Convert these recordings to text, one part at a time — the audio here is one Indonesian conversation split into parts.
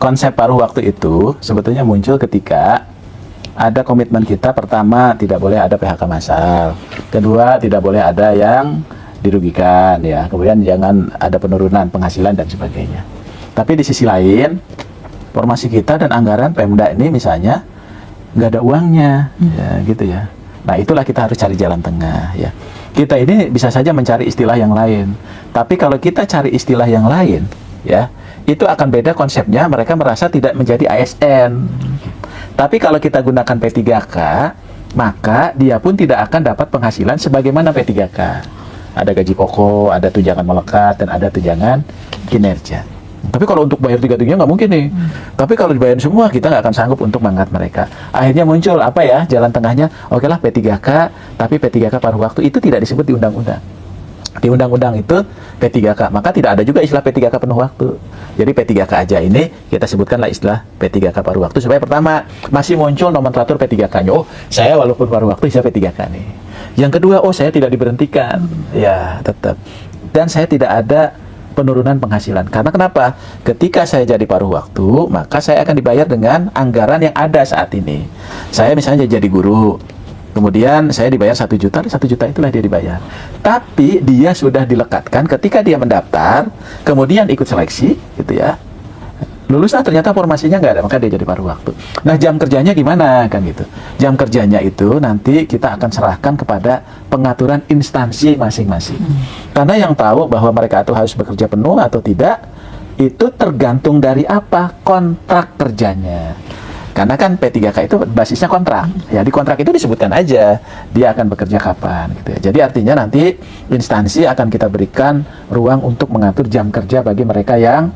konsep paruh waktu itu sebetulnya muncul ketika ada komitmen kita. Pertama, tidak boleh ada PHK massal. Kedua, tidak boleh ada yang dirugikan, ya. Kemudian jangan ada penurunan penghasilan dan sebagainya. Tapi di sisi lain, formasi kita dan anggaran Pemda ini misalnya nggak ada uangnya, ya gitu ya. Nah, itulah kita harus cari jalan tengah, ya. Kita ini bisa saja mencari istilah yang lain. Tapi kalau kita cari istilah yang lain, ya, itu akan beda konsepnya. Mereka merasa tidak menjadi ASN. Tapi kalau kita gunakan P3K, maka dia pun tidak akan dapat penghasilan sebagaimana P3K. Ada gaji pokok, ada tunjangan melekat, dan ada tunjangan kinerja. Tapi kalau untuk bayar tiga-tiganya nggak mungkin nih. Tapi kalau dibayar semua, kita nggak akan sanggup untuk mengangkat mereka. Akhirnya muncul apa ya, jalan tengahnya, oke lah P3K, tapi P3K paruh waktu itu tidak disebut di undang-undang. Di undang-undang itu P3K, maka tidak ada juga istilah P3K penuh waktu. Jadi P3K aja ini kita sebutkanlah istilah P3K paruh waktu, supaya pertama masih muncul nomenklatur P3K-nya. Oh, saya walaupun paruh waktu saya P3K nih. Yang kedua, oh saya tidak diberhentikan, ya tetap. Dan saya tidak ada penurunan penghasilan. Karena kenapa? Ketika saya jadi paruh waktu, maka saya akan dibayar dengan anggaran yang ada saat ini. Saya misalnya jadi guru, kemudian saya dibayar 1 juta, 1 juta itulah dia dibayar. Tapi dia sudah dilekatkan ketika dia mendaftar, kemudian ikut seleksi, gitu ya. Luluslah ternyata formasinya nggak ada, maka dia jadi paruh waktu. Nah, jam kerjanya gimana kan gitu? Jam kerjanya itu nanti kita akan serahkan kepada pengaturan instansi masing-masing. Karena yang tahu bahwa mereka itu harus bekerja penuh atau tidak, itu tergantung dari apa? Kontrak kerjanya. Karena kan P3K itu basisnya kontrak. Ya, di kontrak itu disebutkan aja dia akan bekerja kapan gitu ya. Jadi artinya nanti instansi akan kita berikan ruang untuk mengatur jam kerja bagi mereka yang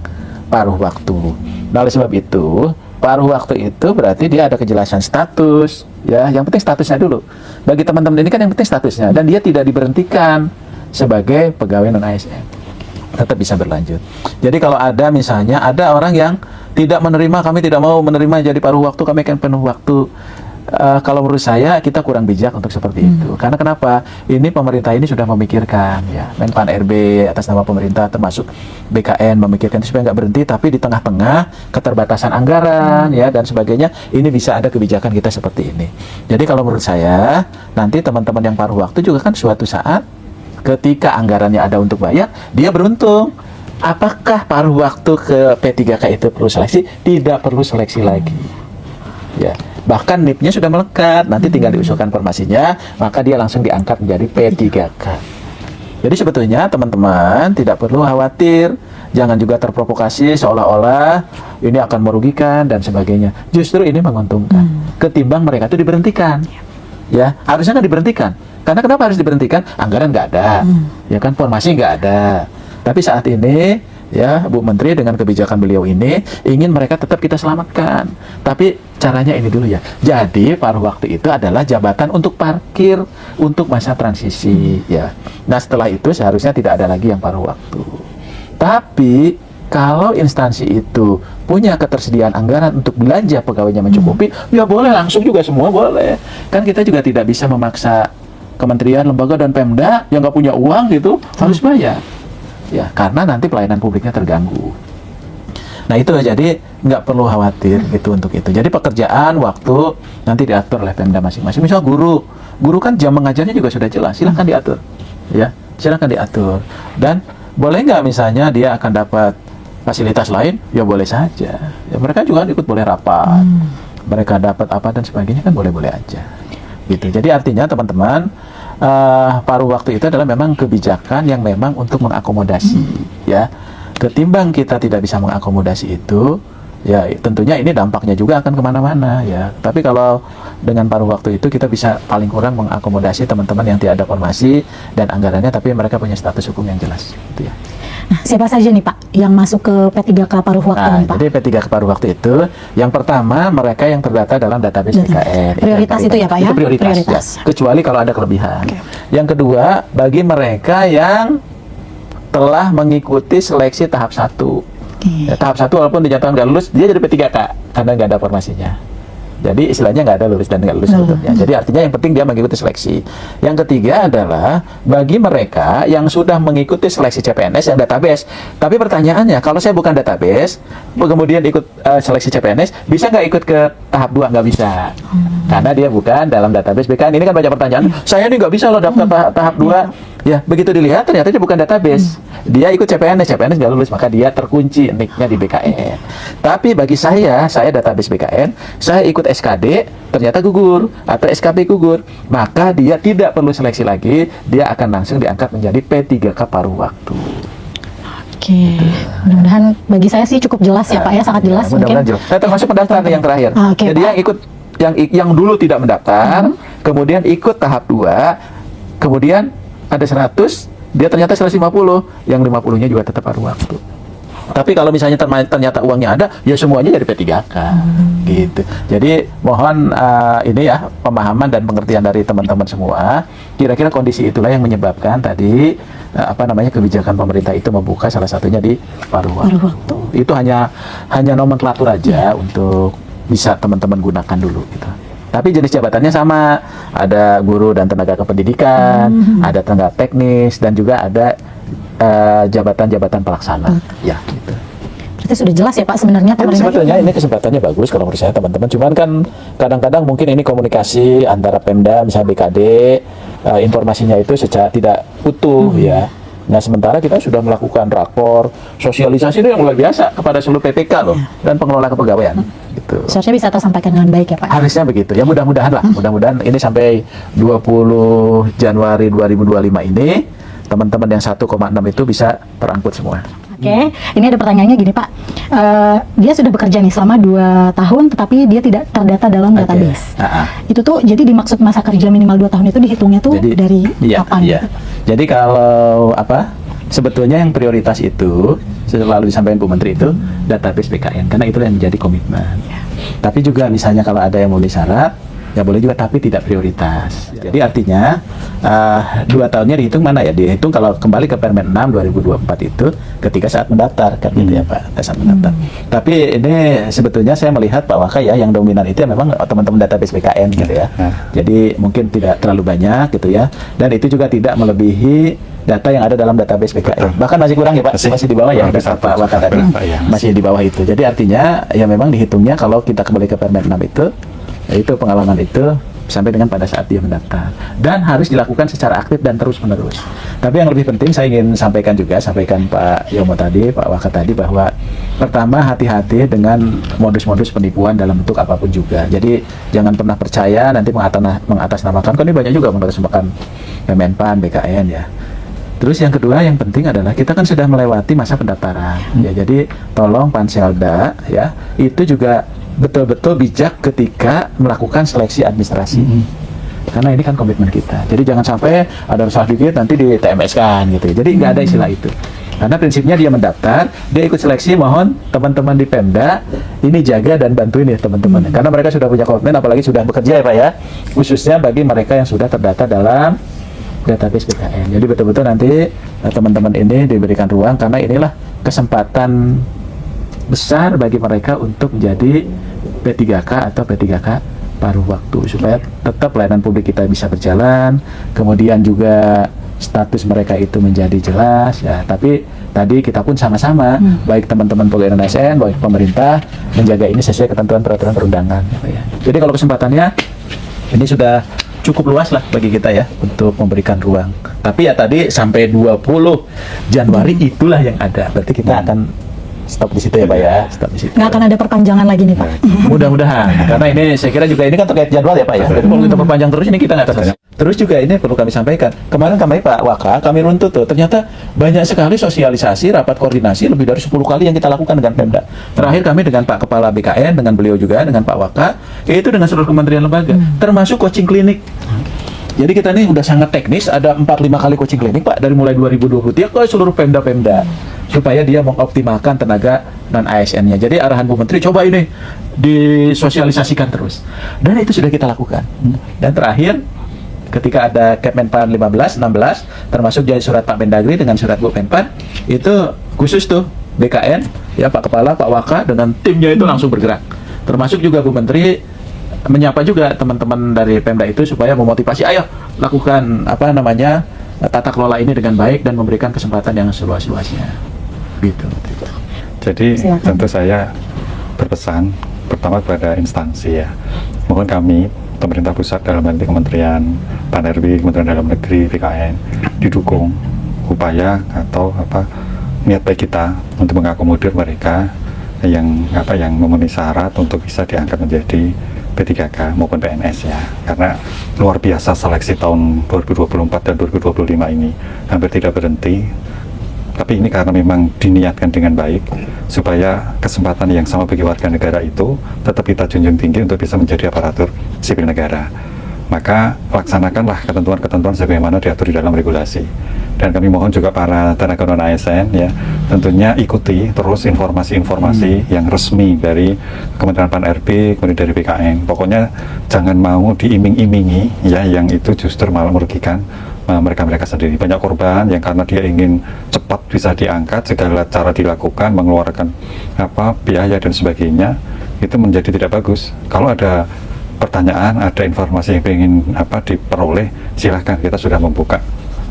paruh waktu. Nah, oleh sebab itu, paruh waktu itu berarti dia ada kejelasan status, ya. Yang penting statusnya dulu. Bagi teman-teman ini kan yang penting statusnya, dan dia tidak diberhentikan sebagai pegawai non ASN. Tetap bisa berlanjut. Jadi kalau ada misalnya ada orang yang tidak menerima, kami tidak mau menerima jadi paruh waktu, kami akan penuh waktu. Kalau menurut saya kita kurang bijak untuk seperti itu. Karena kenapa? Ini pemerintah ini sudah memikirkan, ya, Menpan RB atas nama pemerintah termasuk BKN memikirkan supaya nggak berhenti, tapi di tengah-tengah keterbatasan anggaran, ya, dan sebagainya, ini bisa ada kebijakan kita seperti ini. Jadi kalau menurut saya nanti teman-teman yang paruh waktu juga kan suatu saat ketika anggarannya ada untuk bayar, dia beruntung. Apakah paruh waktu ke P3K itu perlu seleksi? Tidak perlu seleksi lagi, ya. Bahkan NIP-nya sudah melekat, nanti tinggal diusulkan formasinya, maka dia langsung diangkat menjadi P3K. Jadi sebetulnya teman-teman tidak perlu khawatir, jangan juga terprovokasi seolah-olah ini akan merugikan dan sebagainya. Justru ini menguntungkan, ketimbang mereka itu diberhentikan. Ya, harusnya kan diberhentikan. Karena kenapa harus diberhentikan? Anggaran nggak ada, ya kan, formasi nggak ada. Tapi saat ini, ya, Bu Menteri dengan kebijakan beliau ini ingin mereka tetap kita selamatkan. Tapi caranya ini dulu ya. Jadi paruh waktu itu adalah jabatan untuk parkir untuk masa transisi, ya. Nah, setelah itu seharusnya tidak ada lagi yang paruh waktu. Tapi kalau instansi itu punya ketersediaan anggaran untuk belanja pegawainya mencukupi, ya boleh langsung juga semua boleh. Kan kita juga tidak bisa memaksa kementerian, lembaga, dan Pemda yang nggak punya uang gitu harus bayar. Ya, karena nanti pelayanan publiknya terganggu. Nah, itu jadi nggak perlu khawatir gitu untuk itu. Jadi pekerjaan, waktu nanti diatur oleh Pemda masing-masing. Misal guru kan jam mengajarnya juga sudah jelas, silahkan diatur, ya, silahkan diatur. Dan boleh nggak misalnya dia akan dapat fasilitas lain? Ya boleh saja. Ya, mereka juga ikut boleh rapat, mereka dapat apa dan sebagainya kan boleh-boleh aja. Gitu. Jadi artinya teman-teman, paruh waktu itu adalah memang kebijakan yang memang untuk mengakomodasi, ya. Ketimbang kita tidak bisa mengakomodasi itu, ya tentunya ini dampaknya juga akan kemana-mana, ya. Tapi kalau dengan paruh waktu itu kita bisa paling kurang mengakomodasi teman-teman yang tidak ada formasi dan anggarannya, tapi mereka punya status hukum yang jelas, gitu ya. Nah, siapa saja nih Pak yang masuk ke P3K paruh waktu nih Pak? Jadi P3K paruh waktu itu, yang pertama mereka yang terdata dalam database BKN. Prioritas itu ya Pak ya? Itu prioritas. Ya. Kecuali kalau ada kelebihan. Okay. Yang kedua, bagi mereka yang telah mengikuti seleksi tahap 1. Ya, tahap 1 walaupun dinyatakan nggak lulus, dia jadi P3K karena nggak ada formasinya. Jadi istilahnya nggak ada lulus dan nggak lulus sebetulnya. Jadi artinya yang penting dia mengikuti seleksi. Yang ketiga adalah bagi mereka yang sudah mengikuti seleksi CPNS yang database. Tapi pertanyaannya, kalau saya bukan database, kemudian ikut seleksi CPNS, bisa nggak ikut ke tahap 2? Nggak bisa. Karena dia bukan dalam database BKN. Ini kan banyak pertanyaan. Saya ini nggak bisa loh daftar tahap 2. Ya, begitu dilihat ternyata dia bukan database. Dia ikut CPNS nggak lulus, maka dia terkunci nicknya di BKN. Tapi bagi saya database BKN, saya ikut SKD, ternyata gugur, atau SKB gugur, maka dia tidak perlu seleksi lagi, dia akan langsung diangkat menjadi P3K paruh waktu. Oke, mudah-mudahan bagi saya sih cukup jelas ya Pak ya, sangat jelas. Mudah-mudahan jelas. Nah, termasuk pendaftaran yang terakhir. Oke, Jadi Pak. yang ikut yang dulu tidak mendaftar, kemudian ikut tahap 2, kemudian ada 100, dia ternyata 150, yang 50-nya juga tetap paruh waktu. Tapi kalau misalnya ternyata uangnya ada, ya semuanya jadi P3K, gitu. Jadi mohon ini ya pemahaman dan pengertian dari teman-teman semua. Kira-kira kondisi itulah yang menyebabkan tadi kebijakan pemerintah itu membuka salah satunya di paruh waktu. Itu hanya nomenklatur aja untuk bisa teman-teman gunakan dulu, gitu. Tapi jenis jabatannya sama, ada guru dan tenaga kependidikan, ada tenaga teknis, dan juga ada jabatan-jabatan pelaksana. Ya, gitu. Berarti sudah jelas ya Pak sebenarnya Jadi pemerintah. sebetulnya ini kesempatannya bagus kalau menurut saya teman-teman. Cuman kan kadang-kadang mungkin ini komunikasi antara Pemda, misalnya BKD, informasinya itu secara tidak utuh ya. Nah, sementara kita sudah melakukan rapor, sosialisasi itu yang luar biasa kepada seluruh PPK loh, dan pengelola kepegawaian. Gitu. Seharusnya bisa tersampaikan dengan baik ya Pak. Harusnya begitu. Ya mudah-mudahan lah. Mudah-mudahan ini sampai 20 Januari 2025 ini teman-teman yang 1,6 itu bisa terangkut semua. Oke, ini ada pertanyaannya gini Pak. Dia sudah bekerja nih selama 2 tahun, tetapi dia tidak terdata dalam database. Itu tuh jadi dimaksud masa kerja minimal 2 tahun itu dihitungnya tuh dari kapan? Iya. Jadi kalau sebetulnya yang prioritas itu selalu disampaikan Bu Menteri itu database BKN, karena itu yang menjadi komitmen. Tapi juga misalnya kalau ada yang memenuhi syarat, ya boleh juga, tapi tidak prioritas. Jadi artinya 2 tahunnya dihitung mana ya? Dihitung kalau kembali ke Permen 6 2024 itu ketika saat mendaftar, kan gitu ya Pak, saat mendaftar. Tapi ini sebetulnya saya melihat Pak Waka ya, yang dominan itu ya memang teman-teman database BKN gitu ya. Jadi mungkin tidak terlalu banyak gitu ya. Dan itu juga tidak melebihi data yang ada dalam database BKN. Bahkan masih kurang ya Pak, masih di bawah ya data Pak Waka tadi. Masih di bawah itu. Jadi artinya ya memang dihitungnya kalau kita kembali ke Permen 6 itu, yaitu pengalaman itu sampai dengan pada saat dia mendaftar, dan harus dilakukan secara aktif dan terus menerus. Tapi yang lebih penting saya ingin sampaikan Pak Yomo tadi, Pak Waka tadi, bahwa pertama hati-hati dengan modus-modus penipuan dalam bentuk apapun juga. Jadi jangan pernah percaya nanti mengatasnamakan, kan ini banyak juga mengatasnamakan Kemenpan, BKN ya. Terus yang kedua yang penting adalah kita kan sudah melewati masa pendaftaran ya, jadi tolong Panselda ya itu juga betul-betul bijak ketika melakukan seleksi administrasi. Karena ini kan komitmen kita. Jadi jangan sampai ada salah dikit nanti di TMS kan gitu. Jadi nggak ada istilah itu. Karena prinsipnya dia mendaftar, dia ikut seleksi, mohon teman-teman di Pemda ini jaga dan bantuin ya teman-teman. Karena mereka sudah punya komitmen, apalagi sudah bekerja ya Pak ya. Khususnya bagi mereka yang sudah terdata dalam database BKN. Jadi betul-betul nanti teman-teman ini diberikan ruang, karena inilah kesempatan besar bagi mereka untuk menjadi P3K atau P3K paruh waktu, supaya tetap pelayanan publik kita bisa berjalan, kemudian juga status mereka itu menjadi jelas ya. Tapi tadi kita pun sama-sama, baik teman-teman pegawai ASN, baik pemerintah, menjaga ini sesuai ketentuan peraturan perundangan ya. Jadi kalau kesempatannya ini sudah cukup luas lah bagi kita ya untuk memberikan ruang. Tapi ya tadi sampai 20 Januari itulah yang ada. Berarti kita akan stop di situ ya Pak ya, stop di situ. Nggak akan ada perpanjangan lagi nih Pak. Mudah-mudahan, karena ini saya kira juga ini kan terkait jadwal ya Pak ya. Jadi kalau kita perpanjang terus ini kita nggak tahu. Terus juga ini perlu kami sampaikan. Kemarin Pak Waka, kami runtut tuh, ternyata banyak sekali sosialisasi, rapat koordinasi lebih dari 10 kali yang kita lakukan dengan Pemda. Terakhir kami dengan Pak Kepala BKN, dengan beliau juga, dengan Pak Waka, yaitu dengan seluruh kementerian lembaga, termasuk coaching klinik. Jadi kita ini udah sangat teknis, ada 4-5 kali coaching klinik Pak, dari mulai 2023 ke seluruh Pemda-Pemda, supaya dia mengoptimalkan tenaga non-ASN-nya. Jadi arahan Bu Menteri, coba ini disosialisasikan terus. Dan itu sudah kita lakukan. Dan terakhir, ketika ada Kemenpan 15, 16, termasuk jadi surat Pak Mendagri dengan surat Bu Menpan, itu khusus tuh BKN, ya Pak Kepala, Pak Waka, dengan timnya itu langsung bergerak. Termasuk juga Bu Menteri menyapa juga teman-teman dari Pemda itu supaya memotivasi, ayo lakukan tata kelola ini dengan baik dan memberikan kesempatan yang seluas-luasnya. Gitu. Jadi Silakan. tentu saya berpesan pertama kepada instansi ya, mohon kami pemerintah pusat dalam hal ini Kementerian PAN-RB, Kementerian Dalam Negeri, BKN didukung upaya atau niat baik kita untuk mengakomodir mereka yang memenuhi syarat untuk bisa diangkat menjadi P3K maupun PNS ya, karena luar biasa seleksi tahun 2024 dan 2025 ini hampir tidak berhenti. Tapi ini karena memang diniatkan dengan baik supaya kesempatan yang sama bagi warga negara itu tetap kita junjung tinggi untuk bisa menjadi aparatur sipil negara. Maka laksanakanlah ketentuan-ketentuan sebagaimana diatur di dalam regulasi. Dan kami mohon juga para tenaga non ASN ya, tentunya ikuti terus informasi-informasi yang resmi dari Kementerian PAN-RB, kemudian dari BKN. Pokoknya jangan mau diiming-imingi ya, yang itu justru malah merugikan mereka-mereka sendiri. Banyak korban yang karena dia ingin cepat bisa diangkat, segala cara dilakukan, mengeluarkan biaya dan sebagainya, itu menjadi tidak bagus. Kalau ada pertanyaan, ada informasi yang ingin diperoleh, silahkan, kita sudah membuka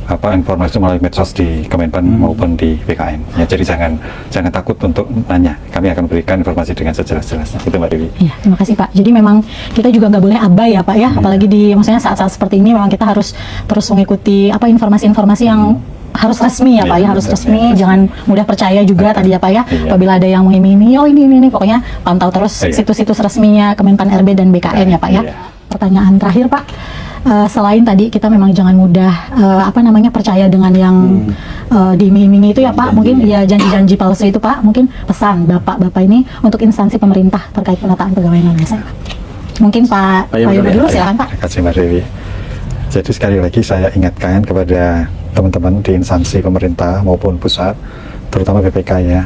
informasi melalui medsos di Kemenpan maupun di BKN. Ya, jadi jangan takut untuk nanya. Kami akan berikan informasi dengan sejelas-jelasnya. Itu Mbak Dewi. Iya, terima kasih Pak. Jadi memang kita juga nggak boleh abai ya Pak ya, apalagi maksudnya saat-saat seperti ini memang kita harus terus mengikuti informasi-informasi yang harus resmi ya Pak ya, harus resmi, jangan mudah percaya juga tadi ya Pak ya. Apabila ada yang mengiming-imingi, oh ini pokoknya pantau terus situs-situs resminya Kemenpan RB dan BKN ya Pak ya. Pertanyaan terakhir Pak, selain tadi kita memang jangan mudah percaya dengan yang diiming-imingi itu ya Pak, mungkin ya janji-janji palsu itu Pak, mungkin pesan Bapak ini untuk instansi pemerintah terkait penataan pegawai non ASN. Mungkin Pak Yono dulu, silakan Pak. Terima kasih Mbak Dewi. Jadi sekali lagi saya ingatkan kepada teman-teman di instansi pemerintah maupun pusat, terutama BPK ya,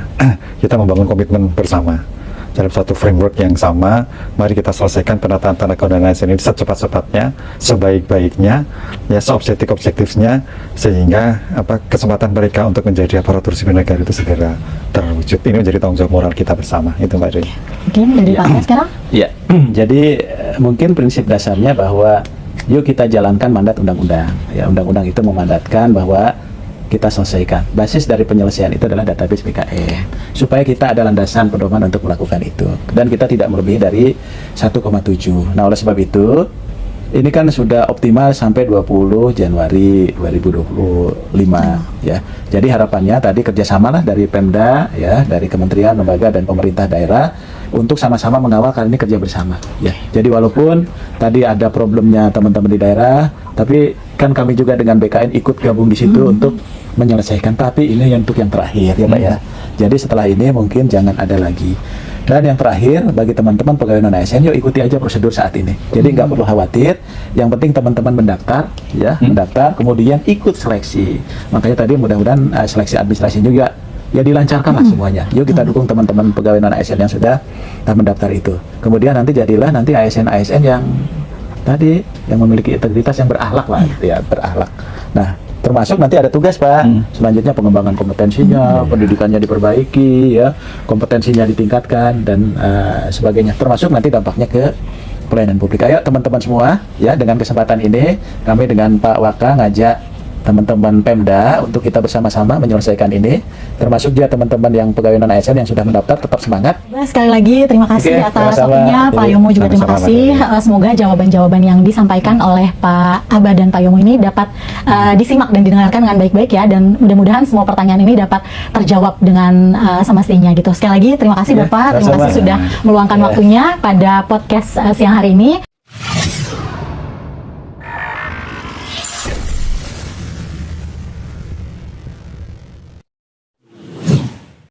kita membangun komitmen bersama dalam suatu framework yang sama. Mari kita selesaikan penataan tenaga non ASN ini secepat-cepatnya, sebaik-baiknya, ya, seobjektif-objektifnya, sehingga kesempatan mereka untuk menjadi aparatur sipil negara itu segera terwujud. Ini menjadi tanggung jawab moral kita bersama. Itu Mbak Dewi. Mungkin dari Pak sekarang? Ya, jadi mungkin prinsip dasarnya bahwa yuk kita jalankan mandat undang-undang. Ya, undang-undang itu memandatkan bahwa kita selesaikan. Basis dari penyelesaian itu adalah database BKN. Supaya kita ada landasan pedoman untuk melakukan itu. Dan kita tidak melebihi dari 1,7. Nah, oleh sebab itu, ini kan sudah optimal sampai 20 Januari 2025 ya. Jadi harapannya tadi kerjasamalah dari Pemda ya, dari kementerian, lembaga dan pemerintah daerah untuk sama-sama mengawal, karena ini kerja bersama ya. Jadi walaupun tadi ada problemnya teman-teman di daerah, tapi kan kami juga dengan BKN ikut gabung di situ untuk menyelesaikan. Tapi ini untuk yang terakhir ya Pak ya. Jadi setelah ini mungkin jangan ada lagi. Dan yang terakhir, bagi teman-teman pegawai non ASN, yuk ikuti aja prosedur saat ini. Jadi nggak perlu khawatir. Yang penting teman-teman mendaftar, ya, mendaftar, kemudian ikut seleksi. Makanya tadi mudah-mudahan seleksi administrasi juga ya dilancarkan lah semuanya. Yuk kita dukung teman-teman pegawai non ASN yang sudah mendaftar itu. Kemudian nanti jadilah nanti ASN yang tadi yang memiliki integritas, yang berakhlak lah, gitu ya, berakhlak. Nah, termasuk nanti ada tugas Pak, selanjutnya pengembangan kompetensinya, pendidikannya diperbaiki ya, kompetensinya ditingkatkan dan sebagainya, termasuk nanti dampaknya ke pelayanan publik. Ayo teman-teman semua ya, dengan kesempatan ini kami dengan Pak Waka ngajak teman-teman Pemda untuk kita bersama-sama menyelesaikan ini, termasuk juga teman-teman yang pegawai non ASN yang sudah mendaftar, tetap semangat. Sekali lagi terima kasih atas waktunya Pak Yomo, juga terima kasih. Semoga jawaban-jawaban yang disampaikan oleh Pak Aba dan Pak Yomo ini dapat disimak dan didengarkan dengan baik-baik ya, dan mudah-mudahan semua pertanyaan ini dapat terjawab dengan semestinya gitu. Sekali lagi terima kasih Bapak, terima kasih sudah meluangkan waktunya pada podcast siang hari ini.